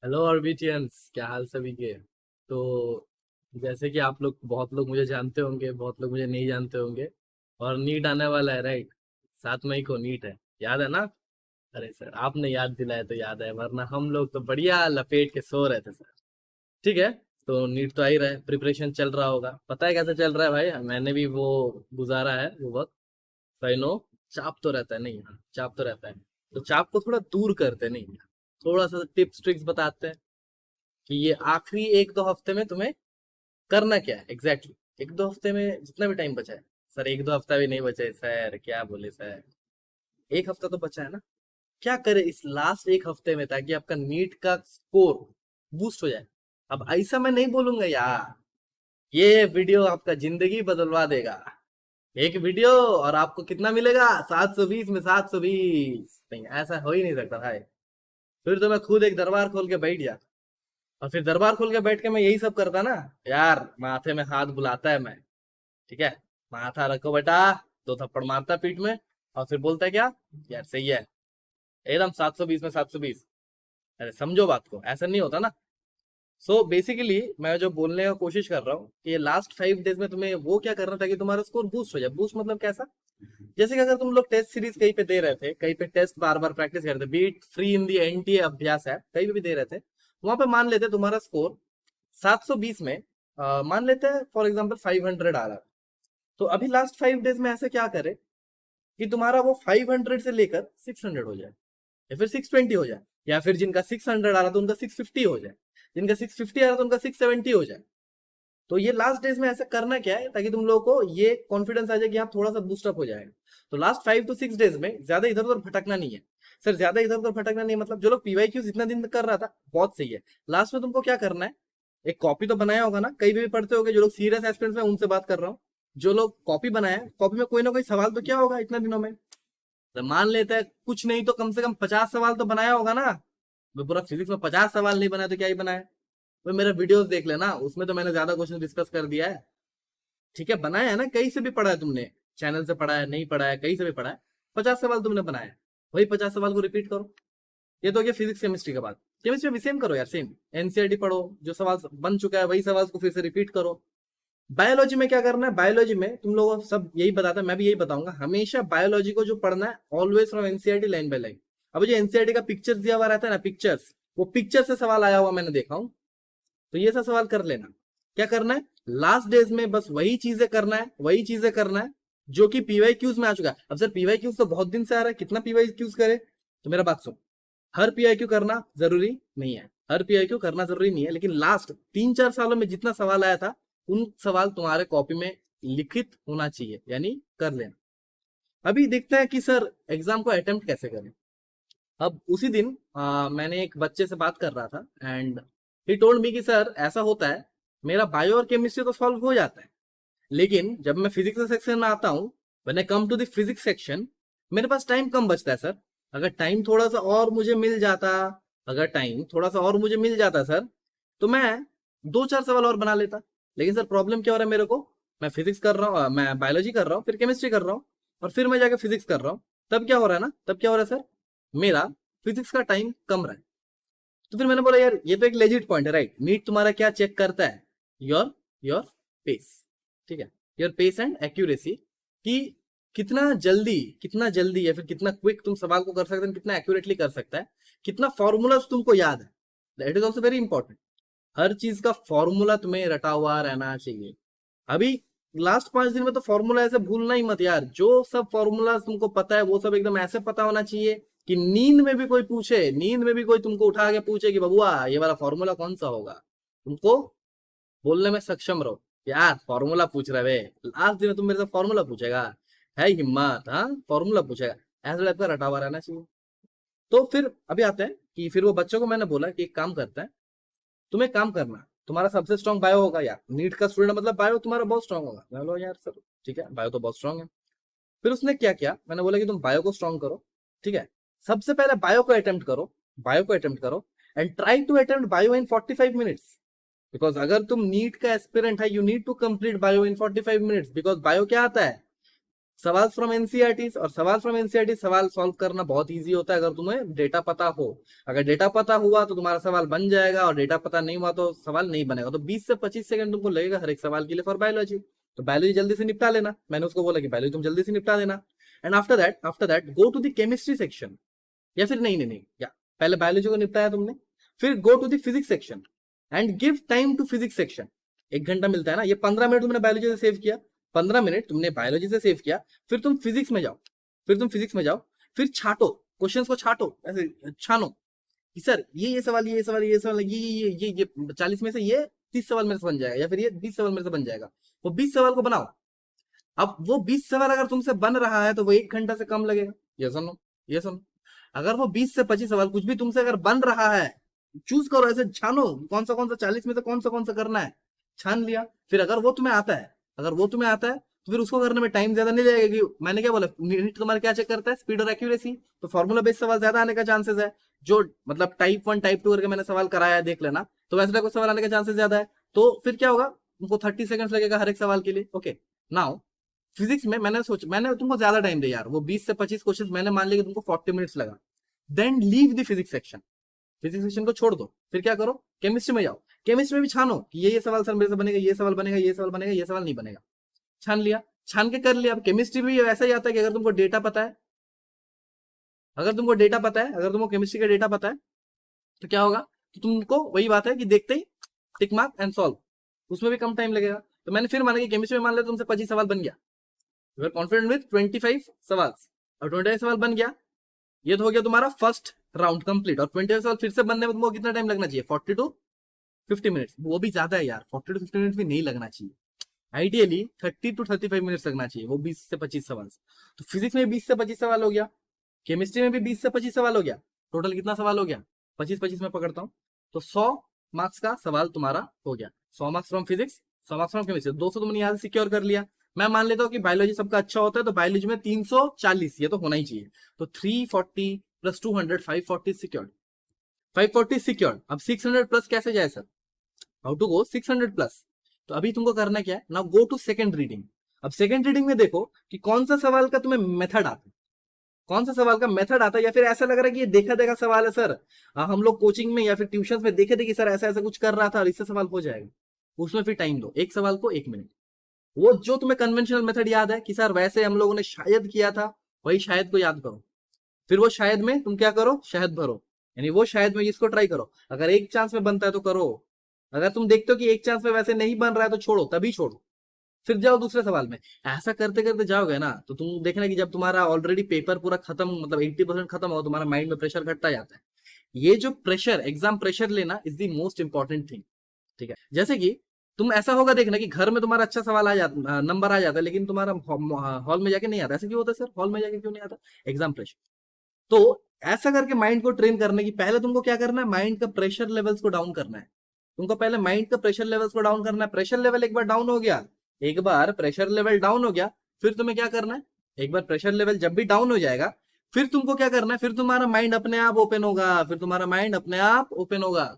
Hello ऑर्बिटियंस, क्या हाल सभी के। तो जैसे कि आप लोग, बहुत लोग मुझे जानते होंगे, बहुत लोग मुझे नहीं जानते होंगे। और नीट आने वाला है, राइट। 7 मई को नीट है, याद है ना। अरे सर, आपने याद दिलाया तो याद है, वरना हम लोग तो बढ़िया लपेट के सो रहे थे सर। ठीक है। तो नीट तो आ ही रहा है, प्रिपरेशन चल रहा होगा, पता है कैसे चल रहा है भाई, मैंने भी वो गुजारा है वो वक्त। I know. चाप तो रहता है, नहीं हाँ, चाप तो रहता है। तो चाप को थोड़ा दूर करते हैं, नहीं, थोड़ा सा टिप्स ट्रिक्स बताते हैं कि ये आखिरी 1-2 हफ्ते में तुम्हें करना क्या है एग्जैक्टली। 1-2 हफ्ते में जितना भी टाइम बचा है। सर 1-2 हफ्ता भी नहीं बचा है सर, क्या बोले सर। 1 हफ्ता तो बचा है ना। क्या करे इस लास्ट 1 हफ्ते में ताकि आपका नीट का स्कोर बूस्ट हो जाए। अब ऐसा मैं नहीं बोलूंगा यार, ये वीडियो आपका जिंदगी बदलवा देगा। एक वीडियो और आपको कितना मिलेगा, 720 में 720, नहीं ऐसा हो ही नहीं सकता भाई। फिर तो मैं खुद एक दरबार खोल के बैठ जा। और फिर दरबार खोल के बैठ के मैं यही सब करता ना। यार माथे में हाथ बुलाता है मैं। ठीक है। माथा रखो बेटा। 2 थप्पड़ मारता पीठ में। और फिर बोलता है क्या, यार सही है, एकदम 720 में 720। अरे समझो बात को, ऐसा नहीं होता ना। सो बेसिकली मैं जो बोलने का कोशिश कर रहा हूँ कि ये लास्ट 5 डेज में तुम्हें वो क्या करना था कि तुम्हारा स्कोर बूस्ट हो जाए। बूस्ट मतलब कैसा, जैसे कि अगर तुम लोग टेस्ट सीरीज कहीं पे दे रहे थे, कहीं पे टेस्ट बार बार प्रैक्टिस कर रहे थे, beat free in the NTA Abhyas है, कहीं पे भी दे रहे थे, वहां पे मान लेते तुम्हारा स्कोर 720 में, मान लेते हैं फॉर एग्जांपल 500 आ रहा। तो अभी लास्ट 5 डेज में ऐसे क्या करे कि तुम्हारा वो 500 से लेकर 600 हो जाए, या फिर 620 हो जाए, या फिर जिनका 600 आ रहा था उनका 650 हो जाए, जिनका 650 आ रहा था उनका 670 हो जाए। तो ये लास्ट डेज में ऐसा करना क्या है ताकि तुम लोगों को ये कॉन्फिडेंस आ जाए कि आप थोड़ा सा बूस्टअप हो जाएगा। तो लास्ट 5 to 6 डेज में ज्यादा इधर उधर भटकना नहीं है। सर ज्यादा इधर उधर भटकना नहीं मतलब, जो लोग पीवाईक्यूज इतना दिन तक कर रहा था बहुत सही है। लास्ट में तुमको क्या करना है, एक कॉपी तो बनाया होगा ना, कहीं भी पढ़ते होगे, जो लोग सीरियस एस्पिरेंट्स में उनसे बात कर रहा हूँ। जो लोग कॉपी बनाया, कॉपी में कोई ना कोई सवाल तो क्या होगा इतना दिनों में। तो मान लेते हैं कुछ नहीं तो कम से कम 50 सवाल तो बनाया होगा ना। मैं पूरा फिजिक्स में 50 सवाल नहीं बनाया तो क्या ही बनाया। तो मेरे वीडियोस देख लेना, उसमें तो मैंने ज्यादा क्वेश्चन डिस्कस कर दिया है। ठीक है, बनाया है ना, कहीं से भी पढ़ा है तुमने, चैनल से पढ़ा है, नहीं पढ़ा है, कहीं से भी पढ़ा है। 50 सवाल तुमने बनाया है, वही 50 सवाल को रिपीट करो। ये तो हो गया फिजिक्स केमिस्ट्री का बात। केमिस्ट्री में भी सेम करो यार, सेम एनसीईआरटी पढ़ो, जो सवाल बन चुका है वही सवाल को फिर से रिपीट करो। बायोलॉजी में क्या करना है, बायोलॉजी में तुम लोगों को सब यही बताता है, मैं भी यही बताऊंगा, हमेशा बायोलॉजी को जो पढ़ना है always from NCERT line by line. अब जो एनसीईआरटी का पिक्चर्स दिया हुआ रहता है ना, पिक्चर्स, वो पिक्चर से सवाल आया हुआ मैंने देखा हूँ। तो ये सब सवाल कर लेना। क्या करना है, लास्ट डेज में बस वही चीजें करना है, वही चीजें करना है जो कि पीवाई क्यूज में आ चुका है। अब सर पीवाई क्यूज तो बहुत दिन से आ रहा है, कितना पीवाई क्यूज करे, तो मेरा बात सुन। हर पीआई क्यू करना जरूरी नहीं है, हर पीआई क्यू करना जरूरी नहीं है, लेकिन लास्ट 3-4 सालों में जितना सवाल आया था, उन सवाल तुम्हारे कॉपी में लिखित होना चाहिए, यानी कर लेना। अभी देखते हैं कि सर एग्जाम को अटेम्प्ट कैसे करें। अब उसी दिन मैंने एक बच्चे से बात कर रहा था, एंड ही टोल्ड मी कि सर ऐसा होता है, मेरा बायो और केमिस्ट्री तो सॉल्व हो जाता है, लेकिन जब मैं फिजिक्स सेक्शन में आता हूँ, when I come to the physics section, मेरे पास टाइम कम बचता है सर। अगर टाइम थोड़ा सा और मुझे मिल जाता, अगर टाइम थोड़ा सा और मुझे मिल जाता सर, तो मैं 2-4 सवाल और बना लेता। लेकिन सर प्रॉब्लम क्या हो रहा है मेरे को, मैं फिजिक्स कर रहा हूँ, मैं बायोलॉजी कर रहा हूँ, फिर केमिस्ट्री कर रहा हूँ, और फिर मैं जाकर फिजिक्स कर रहा हूँ। तब क्या हो रहा है ना, तब क्या हो रहा है सर, मेरा फिजिक्स का टाइम कम रहा है। तो फिर मैंने बोला यार ये तो एक लेजिट पॉइंट है, राइट। नीट तुम्हारा क्या चेक करता है, योर योर पेस। ठीक है, योर पेस एंड एक्यूरेसी, कि कितना जल्दी या फिर कितना क्विक तुम सवाल को कर सकते हो, कितना एक्यूरेटली कर सकता है, कितना फॉर्मूलाज तुमको याद है। That is also very important. हर चीज का फॉर्मूला तुम्हें रटा हुआ रहना चाहिए। अभी लास्ट 5 दिन में तो फॉर्मूला ऐसे भूलना ही मत यार, जो सब फॉर्मूला तुमको पता है वो सब एकदम ऐसे पता होना चाहिए कि नींद में भी कोई पूछे, नींद में भी कोई तुमको उठा के पूछे कि बबुआ ये वाला फॉर्मूला कौन सा होगा, तुमको बोलने में सक्षम रहो। यार फॉर्मूला पूछ रहे वे, लास्ट दिन में तुम मेरे से फॉर्मूला पूछेगा, है हिम्मत, हाँ फॉर्मूला पूछेगा। ऐसा टाइप का रटा हुआ रहना चाहिए। तो फिर अभी आते हैं कि फिर वो बच्चों को मैंने बोला कि एक काम करते हैं, तुम एक काम करना, तुम्हारा सबसे स्ट्रॉन्ग बायो होगा यार, नीट का स्टूडेंट मतलब बायो तुम्हारा बहुत स्ट्रॉन्ग होगा। मैं बोला यार सर ठीक है, बायो तो बहुत स्ट्रॉन्ग है। फिर उसने क्या किया, मैंने बोला कि तुम बायो को स्ट्रॉन्ग करो। ठीक है, सबसे पहले बायो को अटेम्प्ट करो, बायो को अटेम्प्ट करो, and try to attempt bio in 45 minutes. Because अगर तुम नीट का एस्पिरेंट है, you need to complete bio in 45 minutes, because bio क्या आता है, सवाल फ्रॉम एनसीईआरटी, और सवाल फ्रॉम एनसीईआरटी सवाल सॉल्व करना बहुत इजी होता है अगर तुम्हें डेटा पता हो। अगर डेटा पता हुआ तो तुम्हारा सवाल बन जाएगा, और डेटा पता नहीं हुआ तो सवाल नहीं बनेगा। तो 20 से 25 सेकंड तुमको लगेगा हर एक सवाल के लिए फॉर बायोलॉजी। तो बायोलॉजी जल्दी से निपटा लेना, मैंने उसको बोला कि बायोलॉजी तुम जल्दी से निपटा देना। And after that go to the chemistry section, या फिर नहीं, या पहले बायोलॉजी को निपटाया तुमने, फिर go to the physics section and give time to physics section. 1 घंटा मिलता है ना, ये 15 मिनट तुमने बायोलॉजी से सेव किया, 15 मिनट तुमने बायोलॉजी से सेव किया। फिर तुम फिजिक्स में जाओ, फिर छाटो, क्वेश्चंस को छाटो, ऐसे छानो कि सर ये सवाल, ये सवाल, ये सवाल, ये 40 में से ये 30 सवाल मेरे से बन जाएगा, या फिर ये 20 सवाल मेरे से बन जाएगा। वो 20 सवाल को बनाओ। अब वो 20 सवाल अगर तुमसे बन रहा है तो वो 1 घंटा से कम लगेगा। ये सुनो, ये सुनो, अगर वो 20 से 25 सवाल कुछ भी तुमसे अगर बन रहा है, चूज करो, ऐसे छानो कौन सा 40 में से कौन सा करना है, छान लिया। फिर अगर वो तुम्हें आता है, तो फिर उसको करने में टाइम ज्यादा नहीं लगेगा। क्योंकि मैंने क्या बोला, नीट तुम्हारा क्या चेक करता है, स्पीड और एक्यूरेसी। तो फॉर्मूला बेस्ड सवाल ज्यादा आने का चांसेस है। जो मतलब टाइप 1 टाइप 2 करके मैंने सवाल कराया है, देख लेना, तो वैसे टाइप का सवाल आने का चांसेस ज्यादा है। तो फिर क्या होगा, तुमको 30 सेकंड लगेगा हर एक सवाल के लिए। ओके, नाउ फिजिक्स में मैंने तुमको ज्यादा टाइम दिया यार, वो 20 से 25 क्वेश्चन मैंने मान लिया कि तुमको 40 मिनट्स लगा। Then leave the physics section, physics section को छोड़ दो। फिर क्या करो, केमिस्ट्री में जाओ, केमिस्ट्री में भी छानो कि ये सवाल सर मेरे से बनेगा, ये सवाल बनेगा, ये सवाल बनेगा, ये सवाल नहीं बनेगा। छान लिया, छान के कर लिया। अब केमिस्ट्री में ऐसा ही आता है कि अगर तुमको डेटा पता है, अगर तुमको केमिस्ट्री का डेटा पता है, तो क्या होगा, तो तुमको वही बात है कि देखते ही टिक मार्क एंड सॉल्व, उसमें भी कम टाइम लगेगा। तो मैंने फिर माना कि केमिस्ट्री में मान लिया तुमसे 25 सवाल बन गया, यू आर कॉन्फिडेंट विद 25 सवाल, और 25 सवाल बन गया, ये तो हो गया तुम्हारा फर्स्ट राउंड कंप्लीट। और 25 सवाल फिर से बनने में तुमको कितना टाइम लगना चाहिए, 40 टू 50 मिनट्स। वो भी ज्यादा है यार, 40 टू 50 मिनट्स भी नहीं लगना चाहिए, आइडियली 30 टू 35 मिनट्स लगना चाहिए, वो 20 से 25 सवाल। तो फिजिक्स में 20 से 25 सवाल हो गया, केमिस्ट्री में भी 20 से 25 सवाल हो गया। टोटल कितना सवाल हो गया, 25-25 में पकड़ता हूँ, तो 100 मार्क्स का सवाल तुम्हारा हो गया। 100 marks from physics, 100 marks from chemistry, 200 तुमने यहाँ से सिक्योर कर लिया। मैं मान लेता हूँ कि बायोलॉजी सबका अच्छा होता है, तो बायोलॉजी में 340 ये तो होना ही चाहिए। तो 340 प्लस 200 540 सिक्योर्ड, 540 सिक्योर्ड। अब 600 प्लस कैसे जाए sir, how to go 600 plus. तो अभी तुमको करना क्या है, now go to second reading. अब सेकंड रीडिंग में देखो कि कौन सा सवाल का तुम्हें मेथड आता है, कौन सा सवाल का मेथड आता है, या फिर ऐसा लग रहा है कि ये देखा देखा सवाल है सर, हम लोग कोचिंग में या फिर ट्यूशन में देखे थे कि सर ऐसा ऐसा कुछ कर रहा था और इससे सवाल हो जाएगा। उसमें फिर टाइम दो, एक सवाल को 1 मिनट। वो जो तुम्हें कन्वेंशनल मेथड याद है कि सर वैसे हम लोगों ने शायद किया था, वही शायद को याद करो। फिर वो शायद में तुम क्या करो, शहद भरो, यानी वो शायद में इसको ट्राई करो। अगर एक चांस में बनता है तो करो, अगर तुम देखते हो कि एक चांस में वैसे नहीं बन रहा है तो छोड़ो, तभी छोड़ो, फिर जाओ दूसरे सवाल में। ऐसा करते करते जाओगे ना, तो तुम देखना कि जब तुम्हारा ऑलरेडी पेपर पूरा खत्म, मतलब 80% खत्म हो, तुम्हारा माइंड में प्रेशर घटता जाता है। ये जो प्रेशर, एग्जाम प्रेशर लेना is the most important thing. ठीक है, जैसे कि तुम ऐसा होगा देखना कि घर में तुम्हारा अच्छा सवाल आ जाता, नंबर आ जाता है, लेकिन तुम्हारा हॉल में जाके नहीं आता। ऐसा क्यों होता है सर, हॉल में जाके क्यों नहीं आता, एग्जाम प्रेशर। तो ऐसा करके माइंड को ट्रेन करने की पहले तुमको क्या करना है, माइंड का प्रेशर लेवल्स को डाउन करना है। तुमको पहले माइंड का प्रेशर लेवल्स को डाउन करना है। प्रेशर लेवल एक बार डाउन हो गया, एक बार प्रेशर लेवल डाउन हो गया, फिर तुम्हें क्या करना है, एक बार प्रेशर लेवल जब भी डाउन हो जाएगा, फिर तुमको क्या करना है, फिर तुम्हारा माइंड अपने आप ओपन होगा, फिर तुम्हारा माइंड अपने आप ओपन होगा।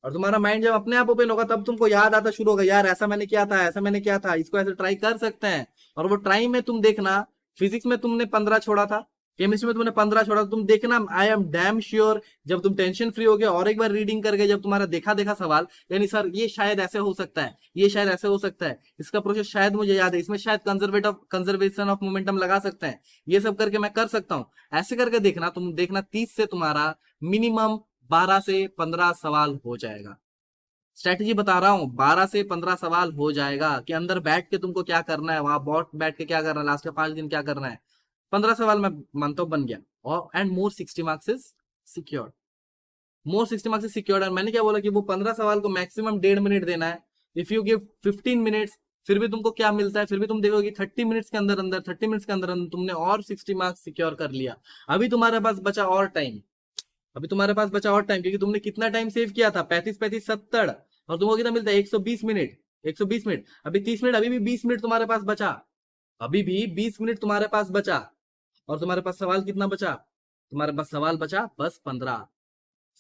और तुम्हारा माइंड जब अपने आप ओपन होगा, तब तुमको याद आता शुरू होगा, यार ऐसा मैंने किया था, ऐसा मैंने किया था, इसको ऐसे ट्राई कर सकते हैं। और वो ट्राई में तुम देखना, फिजिक्स में तुमने 15 छोड़ा था, केमिस्ट्री में तुमने 15 छोड़ा, तुम देखना, आई एम डैम श्योर जब तुम टेंशन फ्री हो गए और एक बार रीडिंग करके, जब तुम्हारा देखा देखा सवाल, यानी सर ये शायद ऐसे हो सकता है, ये शायद ऐसे हो सकता है, इसका प्रोसेस शायद मुझे याद है, इसमें शायद कंजर्वेशन ऑफ मोमेंटम लगा सकते हैं, ये सब करके मैं कर सकता हूँ। ऐसे करके देखना, तुम देखना 30 से तुम्हारा मिनिमम 12 से 15 सवाल हो जाएगा। स्ट्रेटेजी बता रहा हूँ, 12 से 15 सवाल हो जाएगा कि अंदर बैठ के तुमको क्या करना है, वहां बैठ के क्या करना है, लास्ट के 5 दिन क्या करना है। 15 सवाल मैं मानता हूँ बन गया, और and more 60 marks is secured, more 60 marks is secured. और मैंने क्या बोला कि वो 15 सवाल को मैक्सिमम 1.5 मिनट देना है। इफ यू गिव 15 मिनट्स, फिर भी तुमको क्या मिलता है, फिर भी तुम देखोगे 30 मिनट्स के अंदर अंदर, 30 मिनट्स के अंदर अंदर तुमने और 60 मार्क्स सिक्योर कर लिया। अभी तुम्हारे पास बचा और टाइम, अभी तुम्हारे पास बचा और टाइम, क्योंकि तुमने कितना टाइम सेव किया था, 35-35-70, और तुमको कितना मिलता है, 120 मिनट, 120 मिनट। अभी 30 मिनट, अभी भी 20 मिनट तुम्हारे पास बचा, अभी भी 20 मिनट तुम्हारे पास बचा। और तुम्हारे पास सवाल कितना बचा, तुम्हारे पास सवाल बचा बस 15।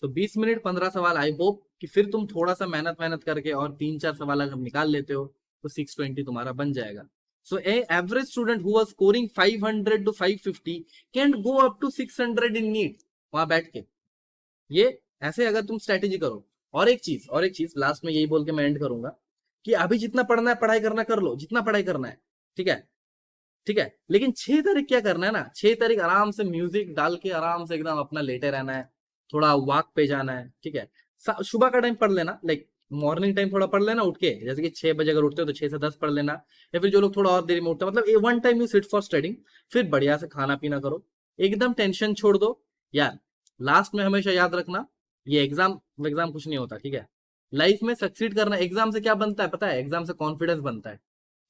तो 20 मिनट 15 सवाल। आई होप कि फिर तुम थोड़ा सा मेहनत करके और 3-4 सवाल अगर निकाल लेते हो, तो 620 तुम्हारा बन जाएगा। So a average student who was scoring 500 to 550 can go up to 600 in NEET वहां बैठ के। ये ऐसे अगर तुम स्ट्रेटेजी करो। और एक चीज लास्ट में यही बोल के मैं एंड करूंगा कि अभी जितना पढ़ना है पढ़ाई करना कर लो, जितना पढ़ाई करना है, ठीक है, ठीक है। लेकिन 6 तारीख क्या करना है ना, 6 तारीख आराम से म्यूजिक डाल के आराम से एकदम अपना लेटे रहना है, थोड़ा वॉक पे जाना है, ठीक है। सुबह का टाइम पढ़ लेना, लाइक मॉर्निंग टाइम थोड़ा पढ़ लेना उठ के, जैसे कि 6 बजे अगर उठते हो तो 6 से 10 पढ़ लेना, या फिर जो लोग थोड़ा और देरी में उठते हैं, मतलब one time you sit for studying. फिर बढ़िया से खाना पीना करो, एकदम टेंशन छोड़ दो यार। लास्ट में हमेशा याद रखना, ये एग्जाम एग्जाम कुछ नहीं होता, ठीक है। लाइफ में सक्सीड करना, एग्जाम से क्या बनता है पता है? एग्जाम से कॉन्फिडेंस बनता है,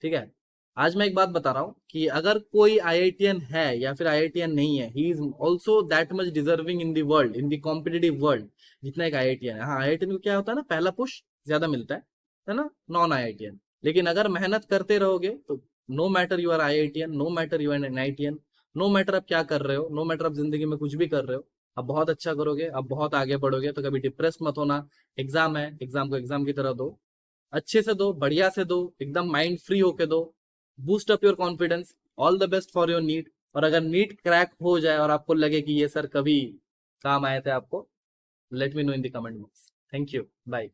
ठीक है। आज मैं एक बात बता रहा हूँ कि अगर कोई आईआईटीएन है या फिर आईआईटीएन नहीं है, he is also that much deserving in the world, in the competitive world, जितना एक आईआईटीएन है। हाँ, आईआईटीएन को क्या होता है ना, पहला पुश ज्यादा मिलता है ना, नॉन आईआईटीएन। लेकिन अगर मेहनत करते रहोगे तो no matter you are IITian, no matter you are an IITian, no matter आप क्या कर रहे हो, नो मैटर आप जिंदगी में कुछ भी कर रहे हो, आप बहुत अच्छा करोगे, आप बहुत आगे बढ़ोगे। तो कभी डिप्रेस मत होना। एग्जाम है, एग्जाम को एग्जाम की तरह दो, अच्छे से दो, बढ़िया से दो, एकदम माइंड फ्री होके दो, boost up your confidence. All the best for your NEET. और अगर नीट क्रैक हो जाए और आपको लगे कि ये सर कभी काम आए थे आपको, let me know in the comment box. Thank you, bye.